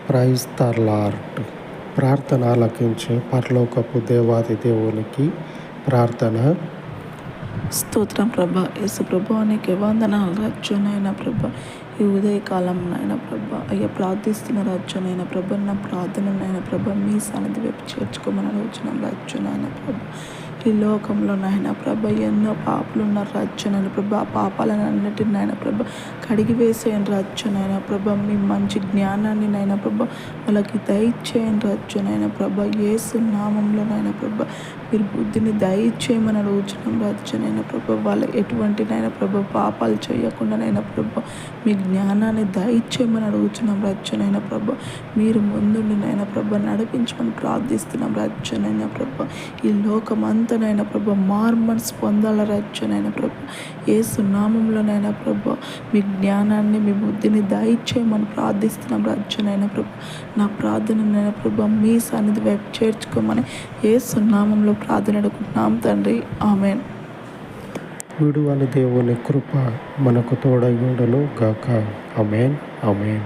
Praise the lord. ప్రార్థన ఆలకించే పరలోకపు దేవాది దేవునికి ప్రార్థన. స్తోత్రం ప్రభా. యేసు ప్రభా నీకే వందనాలు రాజ్యునైనా ప్రభా. ఈ ఉదయకాలం నాయన ప్రభా అయ్యా ప్రార్థిస్తున్న రాజ్యునైనా ప్రభా, నా ప్రార్థననైనా ప్రభా మీ సన్నిధి వైపు చేర్చుకోమని అడుగుతున్నాం రాజ్యునైన ప్రభా. ఈ లోకంలో నాయన ప్రభ ఎన్నో పాపలు ఉన్న రాజ్యునైన ప్రభ, ఆ పాపాలను అన్నిటిని నాయన ప్రభ కడిగి వేసేయండి రాజ్యునైన ప్రభ. మీ మంచి జ్ఞానాన్ని నాయన ప్రభ వాళ్ళకి దయచేయండి రాజ్యునైన ప్రభ. యేసు నామంలో నాయన ప్రభ మీరు బుద్ధిని దయచేయమని అడుగుతున్నాం రాజ్యునైన ప్రభ. వాళ్ళు ఎటువంటి నాయన ప్రభ పాపాలు చేయకుండా నైనా ప్రభ మీ జ్ఞానాన్ని దయచేయమని అడుగుతున్నాం రాజ్యునైన ప్రభ. మీరు ముందుండి నాయన ప్రభ నడిపించమని ప్రార్థిస్తున్నాం రాజ్యునైన ప్రభ. ఈ లోకమంతనైనా ప్రభ మార్మన్స్ పొందాల రాజ్యునైన ప్రభ. యేసు నామంలోనైనా ప్రభ మీ జ్ఞానాన్ని మీ బుద్ధిని దయచేయమని ప్రార్థిస్తున్నాం రాజ్యునైన ప్రభ. నా ప్రార్థననైనా ప్రభ మీ సన్నిధి వైపు చేర్చుకోమని యేసు నామంలో ప్రార్థన అడుగుతున్నాం తండ్రి. ఆమేన్. విడువని దేవుని కృప మనకు తోడై ఉండును గాక. ఆమేన్. ఆమేన్.